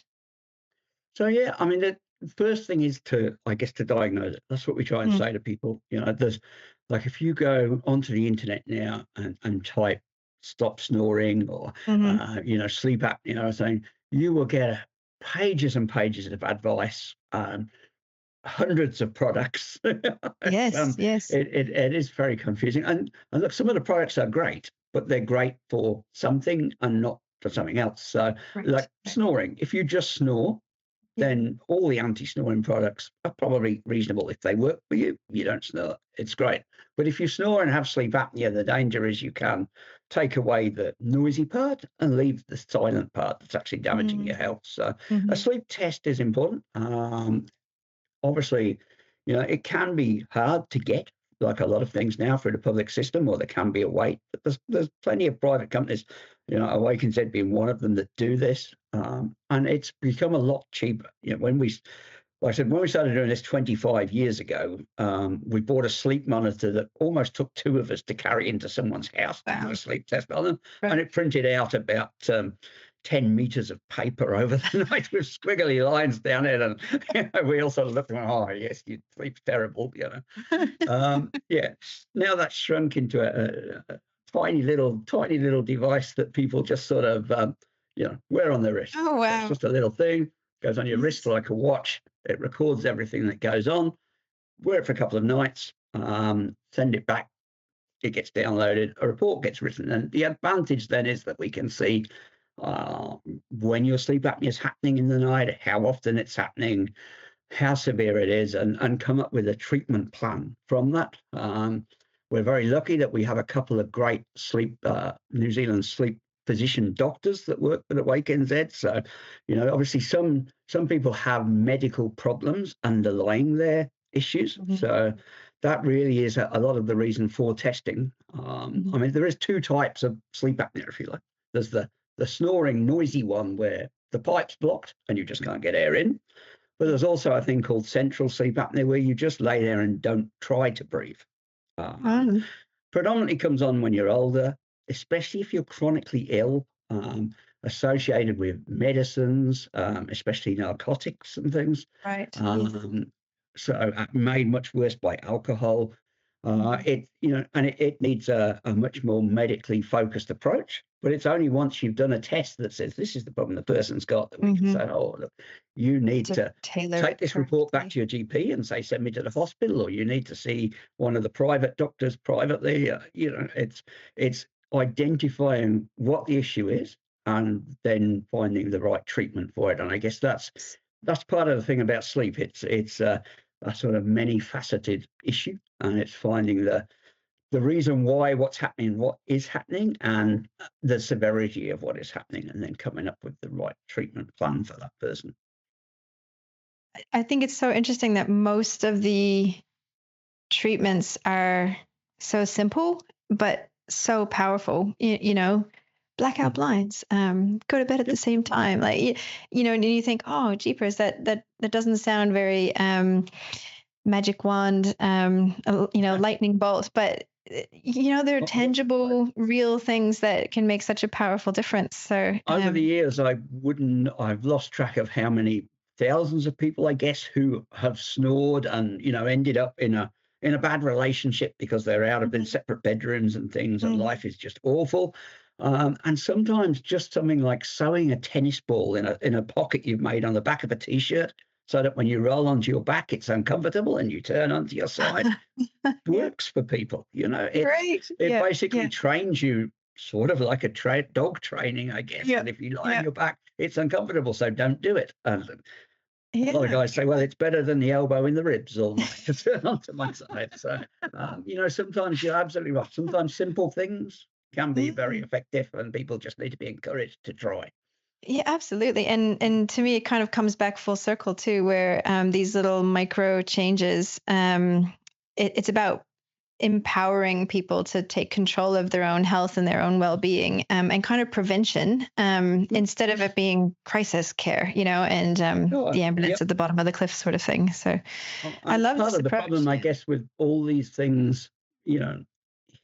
So yeah, I mean, the first thing is to, I guess, to diagnose it. That's what we try and Mm. say to people. There's like if you go onto the internet now and type "stop snoring" or Hmm. sleep apnea, saying you will get pages and pages of advice, hundreds of products. it's Yes, yes. it is very confusing. And look, some of the products are great, but they're great for something and not for something else. So Right. like Right. snoring, if you just snore, Yeah. then all the anti-snoring products are probably reasonable. If they work for you, you don't snore. It's great. But if you snore and have sleep apnea, the danger is you can take away the noisy part and leave the silent part that's actually damaging your Mm-hmm. health. So a sleep test is important. Obviously, it can be hard to get, like a lot of things now, through the public system, or there can be a wait. But there's plenty of private companies, Awaken Ed being one of them, that do this, and it's become a lot cheaper. Like I said, when we started doing this 25 years ago, we bought a sleep monitor that almost took two of us to carry into someone's house to do a Wow. sleep test on them. And Right. it printed out about 10 meters of paper over the night with squiggly lines down it. And we all sort of looked and went, oh, yes, you sleep terrible. Yeah, now that's shrunk into a tiny little device that people just sort of, wear on their wrist. Oh, So it's wow. just a little thing, goes on your wrist Yes. like a watch. It records everything that goes on. Wear it for a couple of nights, send it back. It gets downloaded. A report gets written, and the advantage then is that we can see uh, when your sleep apnea is happening in the night, how often it's happening, how severe it is, and come up with a treatment plan from that. We're very lucky that we have a couple of great New Zealand sleep physician doctors that work with Awaken Ed. So, obviously some people have medical problems underlying their issues. Hmm. So that really is a lot of the reason for testing. Hmm. I mean, there is two types of sleep apnea, if you like. There's the snoring, noisy one where the pipe's blocked and you just can't get air in. But there's also a thing called central sleep apnea where you just lay there and don't try to breathe. Um, Oh, Predominantly comes on when you're older, especially if you're chronically ill, associated with medicines, especially narcotics and things. right. Yeah. Um, Made much worse by alcohol. Hmm. It needs a much more medically focused approach. But it's only once you've done a test that says this is the problem the person's got that we can Hmm. say, oh, look, you need To to tailor take it this report back correctly. to your GP and say, send me to the hospital, or you need to see one of the private doctors privately. It's identifying what the issue is and then finding the right treatment for it. And I guess that's part of the thing about sleep. It's a sort of many faceted issue, and it's finding the reason why what's happening, what is happening, and the severity of what is happening, and then coming up with the right treatment plan for that person. I think it's so interesting that most of the treatments are so simple, but so powerful. Blackout Mm. blinds, go to bed at the Yep. same time. And you think, oh, jeepers, that doesn't sound very magic wand, lightning bolt, but there are Well, tangible, real things that can make such a powerful difference. So, over the years, I've lost track of how many thousands of people, I guess, who have snored and ended up in a bad relationship because they're out of in mhm, separate bedrooms and things, and mhm, life is just awful. And sometimes just something like sewing a tennis ball in a pocket you've made on the back of a t-shirt, so that when you roll onto your back, it's uncomfortable and you turn onto your side, yeah, works for people. great. It Yeah, basically yeah, trains you sort of like a dog training, I guess, yeah, that if you lie on yeah. your back, it's uncomfortable, so don't do it. A lot of Yeah. guys say, well, it's better than the elbow in the ribs all night to turn onto my side. So, sometimes you're absolutely right. Sometimes simple things can be very Mm. effective, and people just need to be encouraged to try. Yeah, absolutely. And to me, it kind of comes back full circle too, where these little micro changes, it's about empowering people to take control of their own health and their own well-being, and kind of prevention, instead of it being crisis care, and Sure. the ambulance Yep. at the bottom of the cliff sort of thing. So I And love part this of the approach. problem, I Yeah. guess, with all these things, you know,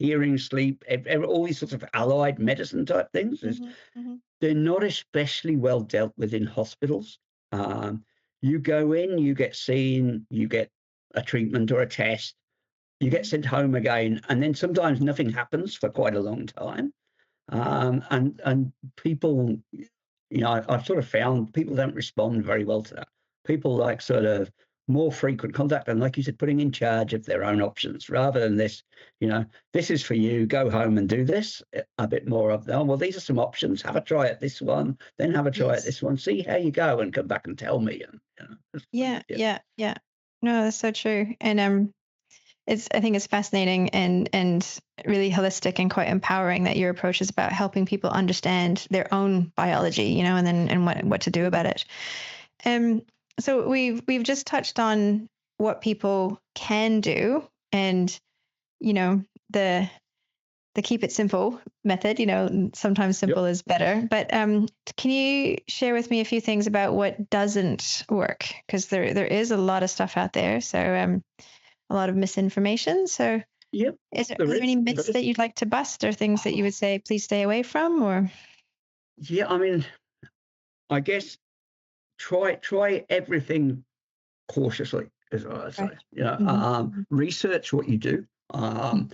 hearing, sleep, all these sorts of allied medicine type things, is Hmm. Hmm. they're not especially well dealt with in hospitals. Um, you go in, you get seen, you get a treatment or a test, you get Hmm. sent home again, and then sometimes nothing happens for quite a long time. And people, I've sort of found people don't respond very well to that. People like sort of more frequent contact, and like you said, putting in charge of their own options rather than this, this is for you, go home and do this. A bit more of, oh, well, these are some options. Have a try at this one, then have a try at Yes. this one, see how you go, and come back and tell me. And, Yeah. yeah. Yeah. Yeah. No, that's so true. And I think it's fascinating and really holistic and quite empowering that your approach is about helping people understand their own biology, and what to do about it. Um, so we've just touched on what people can do, and the keep it simple method. Sometimes Yep. simple is better. But can you share with me a few things about what doesn't work? Because there is a lot of stuff out there. So a lot of misinformation. So Yep. are there any There myths is. that you'd like to bust, or things that you would say please stay away from? Or Yeah, I mean, I guess try everything cautiously, is what I say. right. Hmm. Research what you do. Um,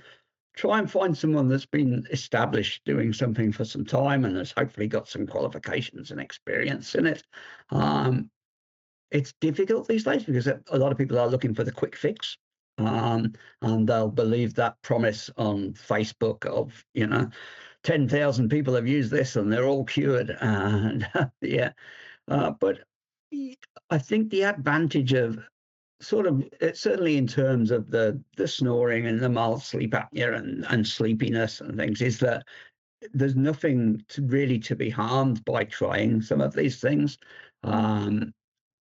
Try and find someone that's been established doing something for some time and has hopefully got some qualifications and experience in it. Um, it's difficult these days because a lot of people are looking for the quick fix. And they'll believe that promise on Facebook of, 10,000 people have used this and they're all cured. And yeah, but I think the advantage of sort of certainly in terms of the snoring and the mild sleep apnea and sleepiness and things is that there's nothing really to be harmed by trying some of these things. Um,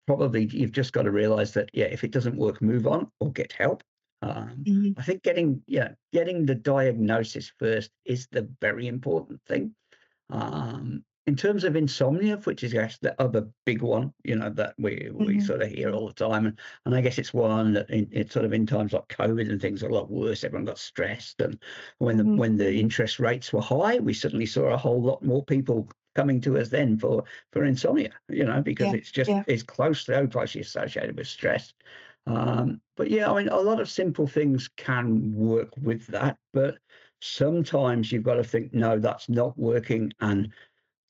Probably you've just got to realize that, yeah, if it doesn't work, move on or get help. Hmm. I think getting the diagnosis first is the very important thing. In terms of insomnia, which is actually the other big one, that we Hmm. sort of hear all the time, and I guess it's one that it's sort of in times like COVID and things are a lot worse. Everyone got stressed, and Hmm. when the interest rates were high, we suddenly saw a whole lot more people coming to us then for insomnia, because Yeah. Yeah. it's so closely associated with stress. But yeah, I mean, a lot of simple things can work with that, but sometimes you've got to think, no, that's not working, and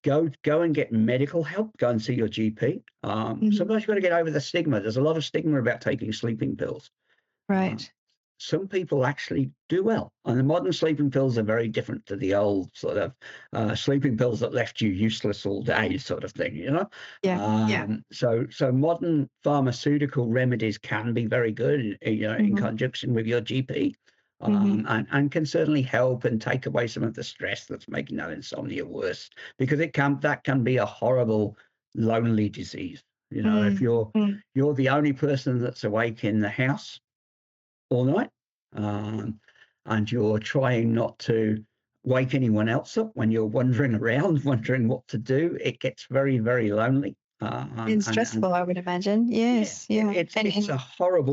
go and get medical help. Go and see your GP. Hmm. Sometimes you've got to get over the stigma. There's a lot of stigma about taking sleeping pills. Um, Right. some people actually do well, and the modern sleeping pills are very different to the old sort of sleeping pills that left you useless all day, sort of thing. Yeah. Yeah. So modern pharmaceutical remedies can be very good, in Hmm. conjunction with your GP. Hmm. And can certainly help and take away some of the stress that's making that insomnia worse, because that can be a horrible, lonely disease. If Mm. you're the only person that's awake in the house all night, um, and you're trying not to wake anyone else up when you're wandering around, wondering what to do. It gets very, very lonely, And and stressful, I would imagine. yeah, Yes. Yeah. it's a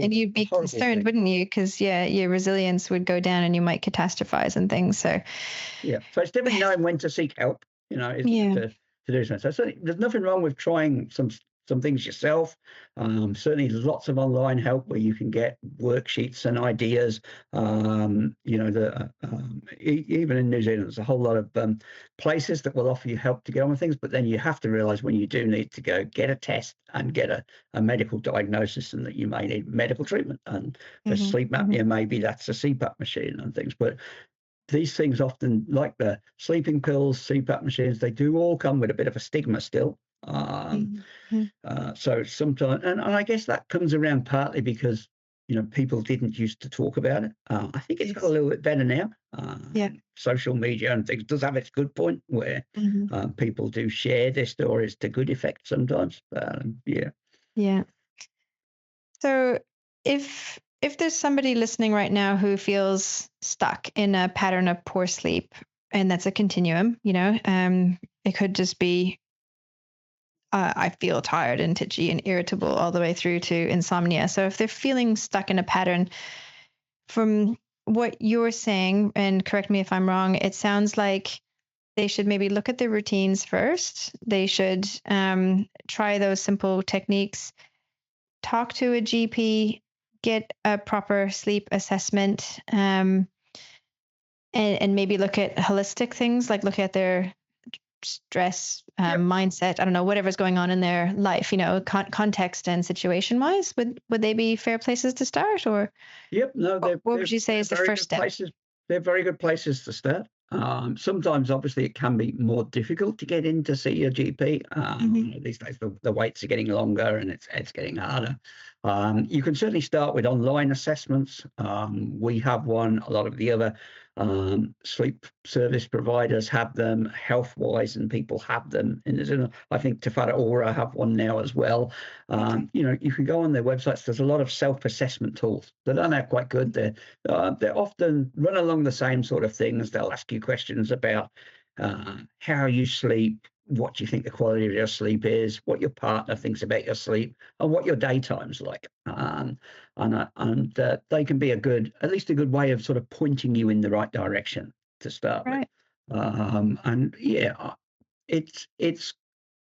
And you'd be horrible concerned, thing. wouldn't you? Because yeah, your resilience would go down, and you might catastrophize and things. So Yeah, so it's definitely knowing when to seek help, isn't it, yeah. to do something. So certainly, there's nothing wrong with trying some things yourself. Certainly, lots of online help where you can get worksheets and ideas. Even in New Zealand, there's a whole lot of places that will offer you help to get on with things. But then you have to realise when you do need to go get a test and get a medical diagnosis, and that you may need medical treatment. And for Hmm. sleep Hmm. apnea, maybe that's a CPAP machine and things. But these things often, like the sleeping pills, CPAP machines, they do all come with a bit of a stigma still. Mhm. So sometimes, and I guess that comes around partly because, people didn't used to talk about it. I think it's got a Yes. little bit better now. Yeah. Social media and things does have its good point where Mhm. people do share their stories to good effect sometimes. Yeah. Yeah. So if there's somebody listening right now who feels stuck in a pattern of poor sleep, and that's a continuum, it could just be I feel tired and titchy and irritable all the way through to insomnia. So if they're feeling stuck in a pattern, from what you're saying, and correct me if I'm wrong, it sounds like they should maybe look at their routines first. They should try those simple techniques, talk to a GP, get a proper sleep assessment, and maybe look at holistic things, like look at their stress, Yep. mindset. I don't know, whatever's going on in their life, context and situation wise. Would they be fair places to start, or Yep. No, what would you say they're is the very first good step? places. They're very good places to start. Sometimes, obviously, it can be more difficult to get in to see your GP. Hmm. These days, the waits are getting longer and it's getting harder. You can certainly start with online assessments. We have one. A lot of the other sleep service providers have them. Healthwise, and people have them. And I think Tafada Aura have one now as well. Okay. You can go on their websites. There's a lot of self-assessment tools that are now quite good. They're often run along the same sort of things. They'll ask you questions about how you sleep, what you think the quality of your sleep is, what your partner thinks about your sleep, and what your daytime's like. And they can be at least a good way of sort of pointing you in the right direction to start with. Right. And yeah, it's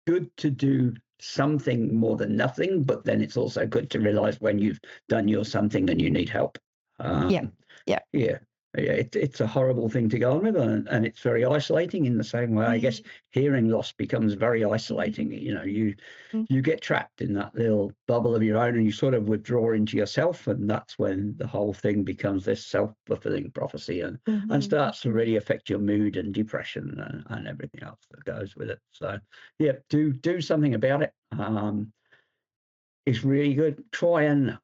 good to do something more than nothing, but then it's also good to realize when you've done your something and you need help. Yeah. Um, Yeah. yeah, yeah, it's a horrible thing to go on with, and it's very isolating in the same way. I guess Mhm. hearing loss becomes very isolating. Mhm. You get trapped in that little bubble of your own, and you sort of withdraw into yourself, and that's when the whole thing becomes this self-fulfilling prophecy, and Mhm. starts to really affect your mood and depression and everything else that goes with it. So, yeah, do something about it. Is really good. Try and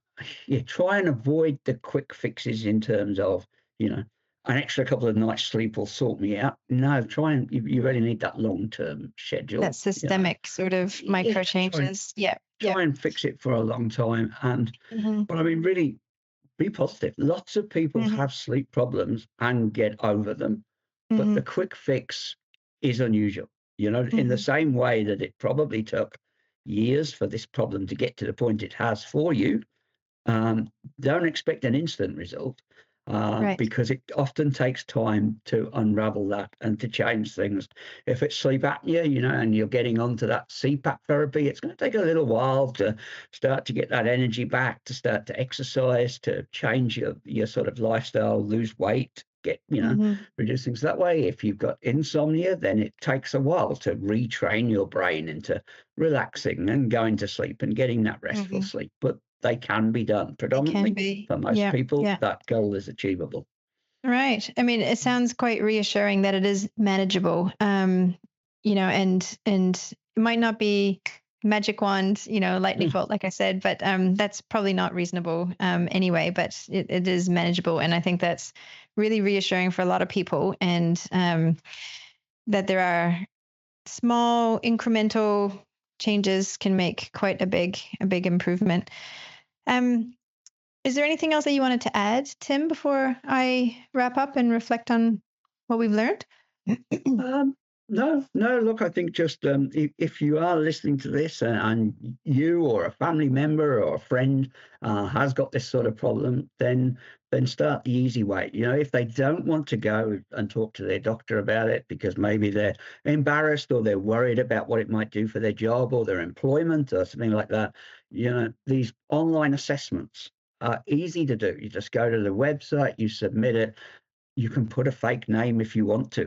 avoid the quick fixes in terms of, an extra couple of nights sleep will sort me out. No, you really need that long-term That schedule. systemic sort of Yeah, micro changes. Yeah. Yeah. try and fix it for a long time. Hmm. But I mean, really be positive. Lots of people Hmm. have sleep problems and get over them, but Hmm. the quick fix is unusual. In the Hmm. same way that it probably took years for this problem to get to the point it has for you. um, don't expect an instant result, Right. because it often takes time to unravel that and to change things. If it's sleep apnea, and you're getting onto that CPAP therapy, it's going to take a little while to start to get that energy back, to start to exercise, to change your sort of lifestyle, lose weight, Hmm. reduce things that way. If you've got insomnia, then it takes a while to retrain your brain into relaxing and going to sleep and getting that restful Hmm. sleep. But they can be done. It can Predominantly, be. for most Yeah. people, Yeah. that goal is achievable. Right. I mean, it sounds quite reassuring that it is manageable. And it might not be magic wand, lightning Mm. bolt, like I said, but that's probably not reasonable anyway. But it is manageable, and I think that's really reassuring for a lot of people, and that there are small incremental changes can make quite a big improvement. Um, is there anything else that you wanted to add, Tim, before I wrap up and reflect on what we've learned? Um, no, no. Look, I think just if you are listening to this, and you or a family member or a friend has got this sort of problem, then start the easy way. If they don't want to go and talk to their doctor about it because maybe they're embarrassed or they're worried about what it might do for their job or their employment or something like that, these online assessments are easy to do. You just go to the website, you submit it. You can put a fake name if you want to,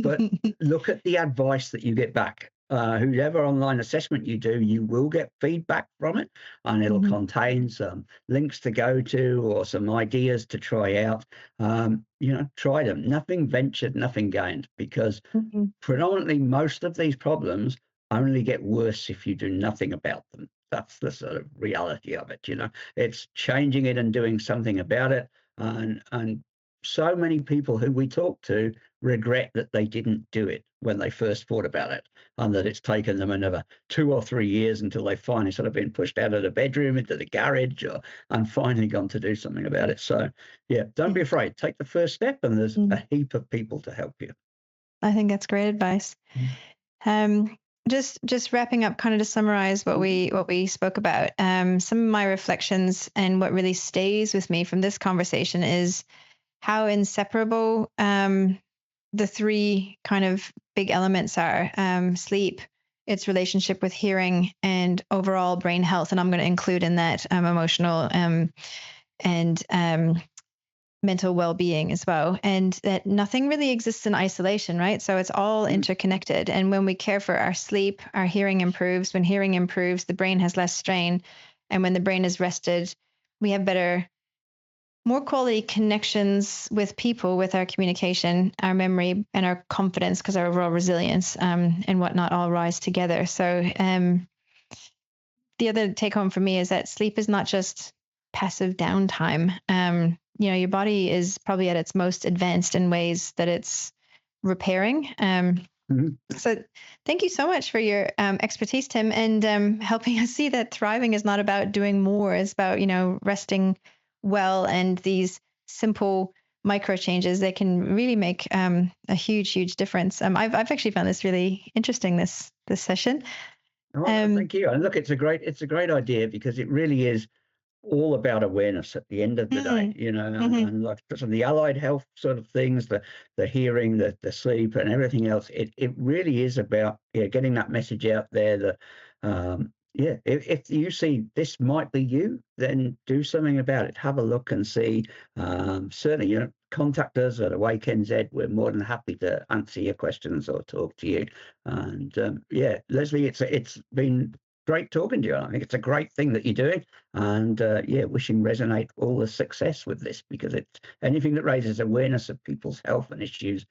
but look at the advice that you get back. Whoever online assessment you do, you will get feedback from it, and it'll Mhm. contain some links to go to or some ideas to try out. Try them. Nothing ventured, nothing gained, because Mhm. predominantly most of these problems only get worse if you do nothing about them. That's the sort of reality of it, you know. It's changing it and doing something about it. And so many people who we talk to regret that they didn't do it when they first thought about it, and that it's taken them another 2 or 3 years until they finally sort of been pushed out of the bedroom into the garage, and finally gone to do something about it. So yeah, don't be afraid. Take the first step, and there's a heap of people to help you. I think that's great advice. Um, just wrapping up, kind of to summarize what we spoke about. Some of my reflections and what really stays with me from this conversation is how inseparable the three kind of big elements are: sleep, its relationship with hearing, and overall brain health. And I'm going to include in that emotional and mental well-being as well, and that nothing really exists in isolation, right? So it's all interconnected. And when we care for our sleep, our hearing improves. When hearing improves, the brain has less strain. And when the brain is rested, we have better, more quality connections with people, with our communication, our memory, and our confidence, because our overall resilience and whatnot all rise together. So the other take home for me is that sleep is not just passive downtime. Your body is probably at its most advanced in ways that it's repairing. So thank you so much for your expertise, Tim, and helping us see that thriving is not about doing more. It's about, resting well, and these simple micro changes that can really make a huge, huge difference. I've actually found this really interesting, this session. Oh, thank you. And look, it's a great idea, because it really is all about awareness at the end of the day, and like sort of the allied health sort of things, the hearing, the sleep, and everything else. It really is about getting that message out there that if you see this might be you, then do something about it. Have a look and see. Certainly, contact us at Awake NZ. We're more than happy to answer your questions or talk to you. And Leslie, it's been great talking to you. I think it's a great thing that you're doing, and wishing Resonate all the success with this, because it's anything that raises awareness of people's health and issues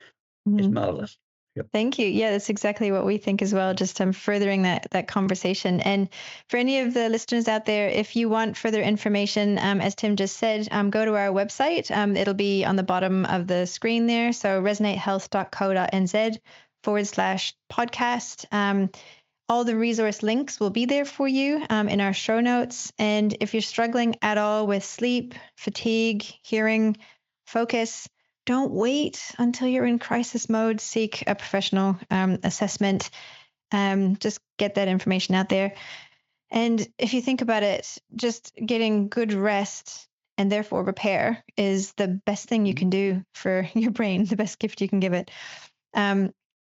is marvelous. Yep. Thank you. Yeah, that's exactly what we think as well, just furthering that conversation. And for any of the listeners out there, if you want further information, as Tim just said, go to our website. It'll be on the bottom of the screen there. So resonatehealth.co.nz/podcast. All the resource links will be there for you in our show notes. And if you're struggling at all with sleep, fatigue, hearing, focus, don't wait until you're in crisis mode. Seek a professional assessment. Just get that information out there. And if you think about it, just getting good rest and therefore repair is the best thing you can do for your brain, the best gift you can give it.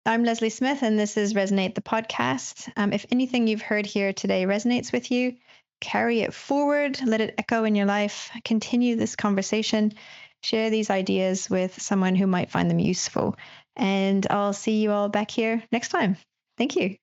I'm Lesleigh Smith, and this is Resonate the podcast. If anything you've heard here today resonates with you, carry it forward, let it echo in your life, continue this conversation, share these ideas with someone who might find them useful. And I'll see you all back here next time. Thank you.